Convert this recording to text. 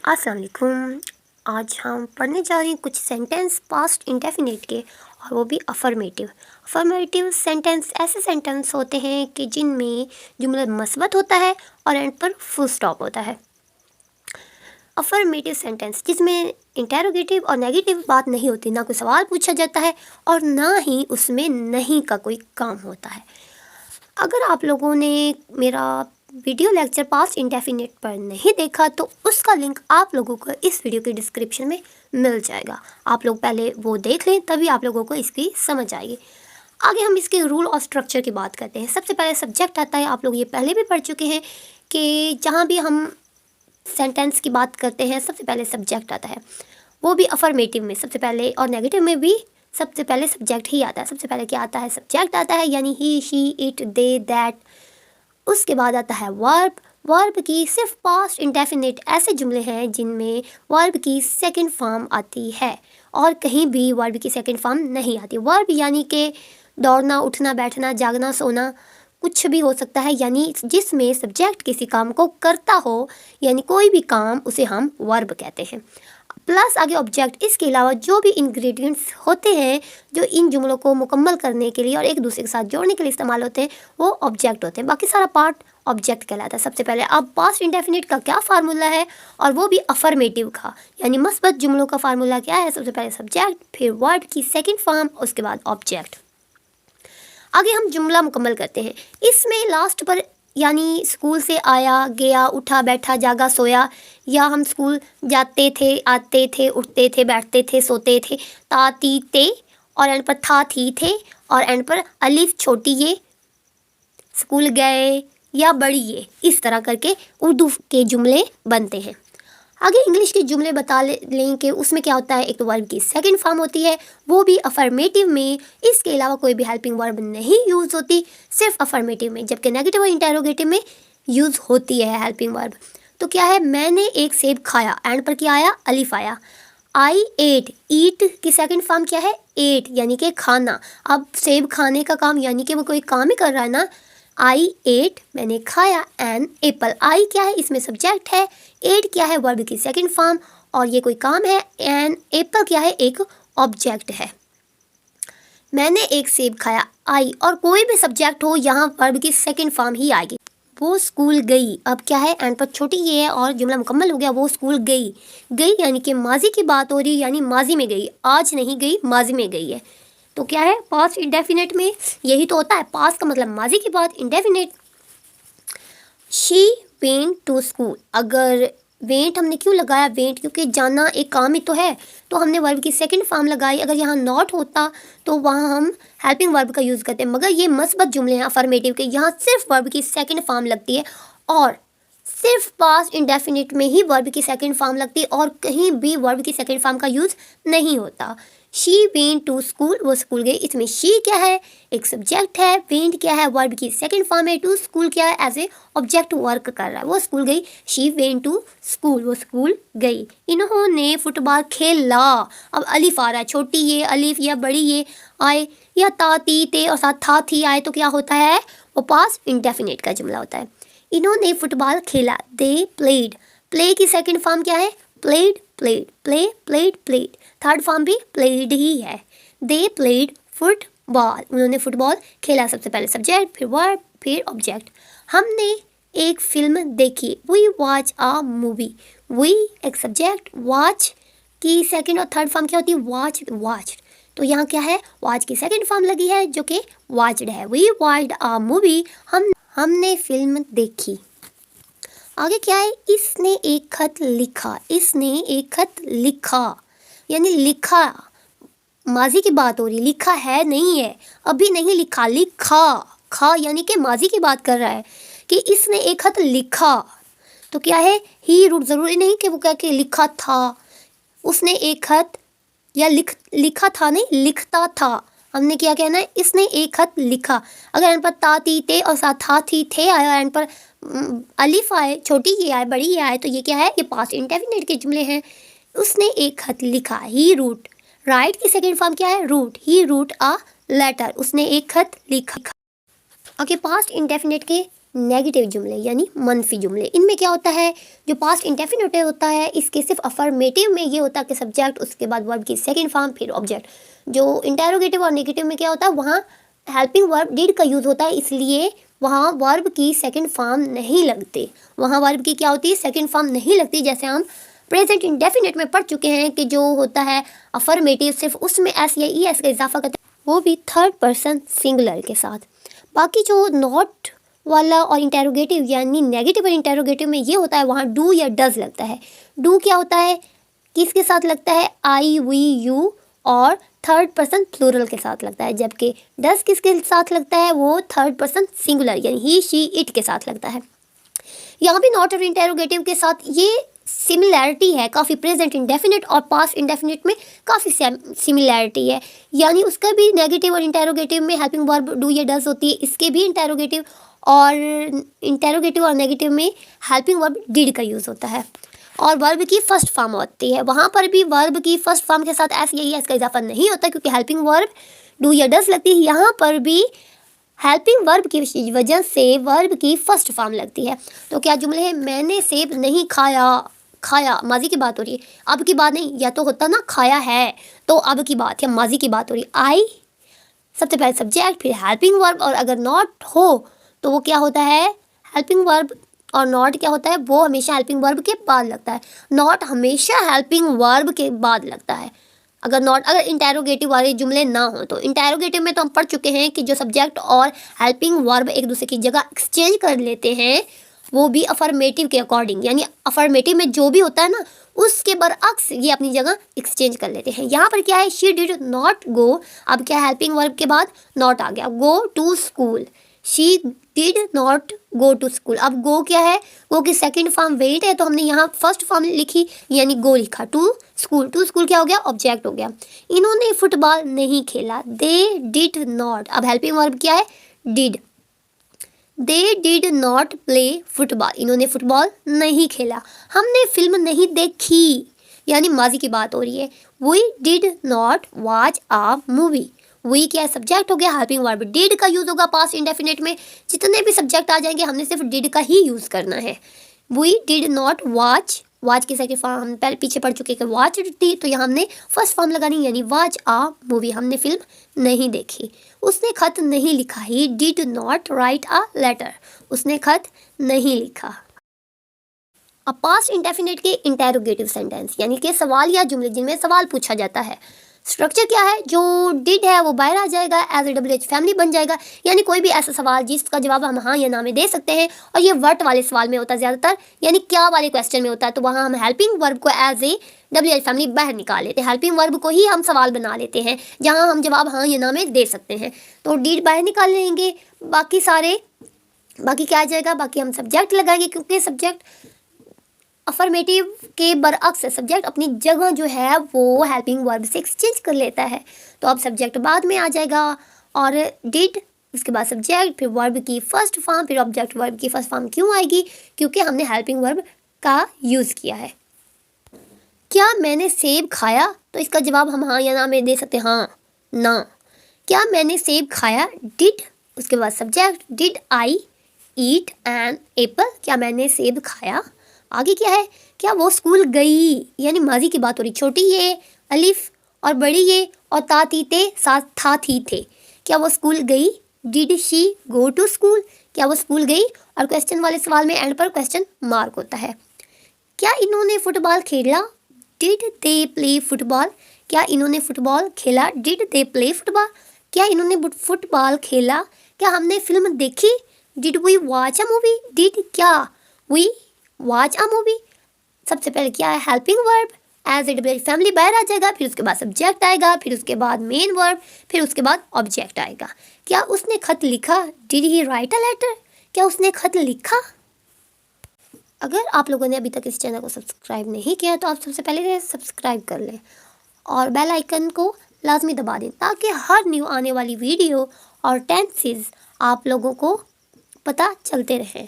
अस्सलाम वालेकुम। आज हम पढ़ने जा रहे हैं कुछ सेंटेंस पास्ट इंडेफिनिट के, और वो भी अफर्मेटिव। अफर्मेटिव सेंटेंस ऐसे सेंटेंस होते हैं कि जिनमें जुमला मस्बत होता है और एंड पर फुल स्टॉप होता है। अफर्मेटिव सेंटेंस जिसमें इंटेरोगेटिव और नेगेटिव बात नहीं होती, ना कोई सवाल पूछा जाता है और ना ही उसमें नहीं का कोई काम होता है। अगर आप लोगों ने मेरा वीडियो लेक्चर पास्ट इंडेफिनिट पर नहीं देखा तो उसका लिंक आप लोगों को इस वीडियो के डिस्क्रिप्शन में मिल जाएगा। आप लोग पहले वो देख लें, तभी आप लोगों को इसकी समझ आएगी। आगे हम इसके रूल और स्ट्रक्चर की बात करते हैं। सबसे पहले सब्जेक्ट आता है। आप लोग ये पहले भी पढ़ चुके हैं कि जहाँ भी हम सेंटेंस की बात करते हैं सबसे पहले सब्जेक्ट आता है, वो भी अफर्मेटिव में सबसे पहले, और नेगेटिव में भी सबसे पहले सब्जेक्ट ही आता है। सबसे पहले क्या आता है? सब्जेक्ट आता है, यानी ही, शी, इट, दे, दैट। उसके बाद आता है वर्ब। वर्ब की सिर्फ पास्ट इंडेफिनिट ऐसे जुमले हैं जिनमें वर्ब की सेकंड फॉर्म आती है और कहीं भी वर्ब की सेकंड फॉर्म नहीं आती। वर्ब यानी कि दौड़ना, उठना, बैठना, जागना, सोना, कुछ भी हो सकता है, यानी जिसमें सब्जेक्ट किसी काम को करता हो, यानी कोई भी काम, उसे हम वर्ब कहते हैं। प्लस आगे ऑब्जेक्ट। इसके अलावा जो भी इंग्रेडिएंट्स होते हैं जो इन जुमलों को मुकम्मल करने के लिए और एक दूसरे के साथ जोड़ने के लिए इस्तेमाल होते हैं, वो ऑब्जेक्ट होते हैं। बाकी सारा पार्ट ऑब्जेक्ट कहलाता है। सबसे पहले अब पास्ट इंडेफिनिट का क्या फार्मूला है, और वो भी अफर्मेटिव का, यानी मस्बत जुमलों का फार्मूला क्या है? सबसे पहले सब्जेक्ट, फिर वर्ड की सेकेंड फॉर्म, उसके बाद ऑब्जेक्ट। आगे हम जुमला मुकम्मल करते हैं। इसमें लास्ट पर, यानी स्कूल से आया, गया, उठा, बैठा, जागा, सोया, या हम स्कूल जाते थे, आते थे, उठते थे, बैठते थे, सोते थे, ता, ती, ते, और एंड पर था, थी, थे, और एंड पर अलिफ छोटी ये, स्कूल गए या बड़ी ये, इस तरह करके उर्दू के जुमले बनते हैं। आगे इंग्लिश के जुमले बता लें कि उसमें क्या होता है। एक तो वर्ब की सेकंड फॉर्म होती है, वो भी अफर्मेटिव में। इसके अलावा कोई भी हेल्पिंग वर्ब नहीं यूज़ होती, सिर्फ अफर्मेटिव में, जबकि नेगेटिव और इंटेरोगेटिव में यूज़ होती है हेल्पिंग वर्ब। तो क्या है? मैंने एक सेब खाया, एंड पर क्या आया? अलिफ आया। आई एट, ईट की सेकंड फॉर्म क्या है? एट, यानी कि खाना। अब सेब खाने का काम, यानी कि वो कोई काम ही कर रहा है ना। आई एट, मैंने खाया, एन एप्पल। आई क्या है? इसमें सब्जेक्ट है। एट क्या है? वर्ब की सेकंड फॉर्म, और ये कोई काम है। एन एप्पल क्या है? एक ऑब्जेक्ट है। मैंने एक सेब खाया, आई, और कोई भी सब्जेक्ट हो, यहाँ वर्ब की सेकंड फॉर्म ही आएगी। वो स्कूल गई, अब क्या है? एंड पर छोटी ये है और जुमला मुकम्मल हो गया। वो स्कूल गई। गई यानी कि माजी की बात हो रही है, यानी माजी में गई, आज नहीं गई, माजी में गई है। तो क्या है? पास्ट इंडेफिनिट में यही तो होता है। पास्ट का मतलब माजी की बात, indefinite. She went to school. अगर वेंट हमने क्यों लगाया? वेंट क्योंकि जाना एक काम ही तो है, तो हमने वर्ब की सेकंड फॉर्म लगाई। अगर यहाँ नॉट होता तो वहाँ हम हेल्पिंग वर्ब का यूज़ करते हैं, मगर ये मस्बत जुमले हैं अफर्मेटिव के, यहाँ सिर्फ वर्ब की सेकंड फॉर्म लगती है, और सिर्फ पास्ट इंडेफिनिट में ही वर्ब की सेकंड फॉर्म लगती है, और कहीं भी वर्ब की सेकंड फॉर्म का यूज़ नहीं होता। शी वेंट टू स्कूल, वो स्कूल गई। इसमें शी क्या है? एक सब्जेक्ट है। वेंट क्या है? वर्ब की सेकंड फॉर्म है। टू स्कूल क्या है? एज ए ऑब्जेक्ट वर्क कर रहा है। वो स्कूल गई। शी वेंट टू स्कूल, वो स्कूल गई। इन्होंने फुटबॉल खेला। अब अलिफ आ रहा है, छोटी ये अलिफ या बड़ी ये आए, या ता, ती, ते और साथ था, थी आए, तो क्या होता है? वो पास्ट इंडेफिनिट का जुमला होता है। इन्होंने फुटबॉल खेला। They played. प्ले की सेकंड फॉर्म क्या है? Played, played, play, played, played. Third form भी प्लेड ही है। दे प्लेड फुटबॉल, उन्होंने फुटबॉल खेला। सबसे पहले सब्जेक्ट, फिर वर्ब, फिर ऑब्जेक्ट। हमने एक फिल्म देखी। We watch a movie. We एक सब्जेक्ट, वॉच की सेकंड और थर्ड फॉर्म क्या होती है? Watch, watch. तो यहाँ क्या है? वॉच की सेकंड फॉर्म लगी है जो कि वॉच्ड है। वी वॉच्ड अ मूवी, हमने फिल्म देखी। आगे क्या है? इसने एक खत लिखा। इसने एक खत लिखा, यानी लिखा, माजी की बात हो रही, लिखा है नहीं है, अभी नहीं लिखा, लिखा। खा यानी कि माजी की बात कर रहा है कि इसने एक खत लिखा। तो क्या है? ही रूट, ज़रूरी नहीं कि वो कह के लिखा था। उसने एक खत, या लिखा था नहीं, लिखता था। हमने क्या कहना है? इसने एक खत लिखा। अगर एंड पर ता, ती, ते और साथ था, थी, थे आया, एंड पर अलिफ आए, छोटी ये आए, बड़ी ये आए, तो ये क्या है? ये पास्ट इंडेफिनिट के जुमले हैं। उसने एक खत लिखा। ही रूट, राइट की सेकेंड फॉर्म क्या है? Wrote. He wrote a letter, उसने एक खत लिखा। ओके, पास्ट इंडेफिनिट के नेगेटिव जुमले यानी मनफी जुमले। इनमें क्या होता है, जो पास्ट इंडेफिनिट होता है इसके सिर्फ अफर्मेटिव में ये होता है कि सब्जेक्ट, उसके बाद वर्ब की सेकंड फॉर्म, फिर ऑब्जेक्ट। जो इंटेरोगेटिव और नेगेटिव में क्या होता है, वहाँ हेल्पिंग वर्ब डिड का यूज़ होता है, इसलिए वहाँ वर्ब की सेकंड फॉर्म नहीं लगती। वहाँ वर्ब की क्या होती है, सेकंड फॉर्म नहीं लगती। जैसे हम प्रेजेंट इंडेफिनिट में पढ़ चुके हैं कि जो होता है अफर्मेटिव, सिर्फ उसमें एस या ई एस का इजाफा करते हैं, वो भी थर्ड पर्सन सिंगुलर के साथ। बाकी जो नॉट वाला और इंटेरोगेटिव यानी नेगेटिव और इंटेरोगेटिव में ये होता है, वहाँ डू या डज लगता है। डू क्या होता है, किसके साथ लगता है, आई वी यू और थर्ड पर्सन प्लूरल के साथ लगता है, जबकि डज किसके साथ लगता है, वो थर्ड पर्सन सिंगुलर यानी ही शी इट के साथ लगता है। यहाँ भी नॉट और इंटेरोगेटिव के साथ ये सिमिलैरिटी है काफ़ी, प्रेजेंट इंडेफिनिट और पास्ट इंडेफिनिट में काफ़ी सिमिलैरिटी है। यानी उसका भी नेगेटिव और इंटेरोगेटिव में हेल्पिंग वर्ब डू या डज होती है, इसके भी इंटेरोगेटिव और नेगेटिव में हेल्पिंग वर्ब डिड का यूज़ होता है। और वर्ब की फर्स्ट फॉर्म होती है, वहाँ पर भी वर्ब की फर्स्ट फॉर्म के साथ एस या ई एस का इजाफा नहीं होता, क्योंकि हेल्पिंग वर्ब डू या डज लगती है। यहाँ पर भी हेल्पिंग वर्ब की वजह से वर्ब की फर्स्ट फॉर्म लगती है। तो क्या जुमले हैं, मैंने सेब नहीं खाया, खाया माजी की बात हो रही है, अब की बात नहीं। या तो होता ना खाया है, तो अब की बात है, माजी की बात हो रही है। आई सबसे पहले सब्जेक्ट, फिर हेल्पिंग वर्ब, और अगर नॉट हो तो वो क्या होता है, हेल्पिंग वर्ब। और नॉट क्या होता है, वो हमेशा हेल्पिंग वर्ब के बाद लगता है। नॉट हमेशा हेल्पिंग वर्ब के बाद लगता है। अगर इंटेरोगेटिव वाले जुमले ना हो तो इंटेरोगेटिव में तो हम पढ़ चुके हैं कि जो सब्जेक्ट और हेल्पिंग वर्ब एक दूसरे की जगह एक्सचेंज कर लेते हैं, वो भी अफर्मेटिव के अकॉर्डिंग, यानी अफर्मेटिव में जो भी होता है ना उसके बरअक्स ये अपनी जगह एक्सचेंज कर लेते हैं। यहाँ पर क्या है, शी डिड नॉट गो, अब क्या है, हेल्पिंग वर्ब के बाद नॉट आ गया, go to school. She did not go to school, अब गो क्या है, गो की सेकंड फॉर्म वेट है, तो हमने यहाँ फर्स्ट फॉर्म लिखी यानी गो लिखा। टू स्कूल क्या हो गया, ऑब्जेक्ट हो गया। इन्होंने फुटबॉल नहीं खेला, दे डिड नॉट, अब हेल्पिंग वर्ब क्या है, did. They did not play football, इन्होंने फुटबॉल नहीं खेला। हमने फिल्म नहीं देखी, यानी माजी की बात हो रही है। We did not watch a movie, we क्या सब्जेक्ट हो गया, हेल्पिंग वर्ब डिड का यूज़ होगा पास्ट इंडेफिनिट में। जितने भी सब्जेक्ट आ जाएंगे हमने सिर्फ डिड का ही यूज़ करना है। We did not watch, watch की सेकंड फॉर्म हम पहले पीछे पढ़ चुके हैं कि वॉच थी, तो यहाँ हमने फर्स्ट फॉर्म लगानी यानी वॉच आ मूवी, हमने फिल्म नहीं देखी। उसने खत नहीं लिखा, he did not write a letter, उसने खत नहीं लिखा। अब पास्ट इंडेफिनिट के इंटेरोगेटिव सेंटेंस यानी कि सवाल या जुमले जिनमें सवाल पूछा जाता है, स्ट्रक्चर क्या है, जो डिड है वो बाहर आ जाएगा, as a W H family बन जाएगा। यानी कोई भी ऐसा सवाल जिसका जवाब हम हाँ या ना में दे सकते हैं, और ये व्हाट वाले सवाल में होता है ज़्यादातर, यानी क्या वाले क्वेश्चन में होता है, तो वहाँ हम हेल्पिंग वर्ब को as a W H family बाहर निकाल लेते हैं, हेल्पिंग वर्ब को ही हम सवाल बना लेते हैं जहाँ हम जवाब हाँ या ना में दे सकते हैं। तो डिड बाहर निकाल लेंगे, बाकी क्या आ जाएगा, बाकी हम सब्जेक्ट लगाएंगे, क्योंकि सब्जेक्ट अफर्मेटिव के बरअक्स है, सब्जेक्ट अपनी जगह जो है वो हेल्पिंग वर्ब से एक्सचेंज कर लेता है। तो अब सब्जेक्ट बाद में आ जाएगा, और डिड उसके बाद सब्जेक्ट, फिर वर्ब की फर्स्ट फॉर्म, फिर ऑब्जेक्ट। वर्ब की फर्स्ट फॉर्म क्यों आएगी, क्योंकि हमने हेल्पिंग वर्ब का यूज़ किया है। क्या मैंने सेब खाया, तो इसका जवाब हम हाँ या ना में दे सकते हैं, हाँ ना। क्या मैंने सेब खाया, डिड उसके बाद subject, did I eat an apple, क्या मैंने सेब खाया। आगे क्या है, क्या वो स्कूल गई, यानी माजी की बात हो रही, छोटी ये अलिफ और बड़ी ये और ता थी ते साथ था थी थे, क्या वो स्कूल गई, did she go to school, क्या वो स्कूल गई। और क्वेश्चन वाले सवाल में एंड पर क्वेश्चन मार्क होता है। क्या इन्होंने फुटबॉल खेला, डिड दे प्ले फुटबॉल, क्या इन्होंने फुटबॉल खेला, डिड दे प्ले फुटबॉल। क्या इन्होंने फुटबॉल खेला, क्या हमने फिल्म देखी, did we watch a movie, did क्या वी वॉच अ मूवी। सबसे पहले क्या है, helping verb as a W family बाहर आ जाएगा, फिर उसके बाद सब्जेक्ट आएगा, फिर उसके बाद मेन वर्ब, फिर उसके बाद ऑब्जेक्ट आएगा। क्या उसने खत लिखा, did he write a letter, क्या उसने खत लिखा। अगर आप लोगों ने अभी तक इस चैनल को सब्सक्राइब नहीं किया तो आप सबसे पहले सब्सक्राइब कर लें और बेल आइकन को लाजमी दबा दें, ताकि हर न्यू आने वाली वीडियो और टेंसेस आप लोगों को पता चलते रहें।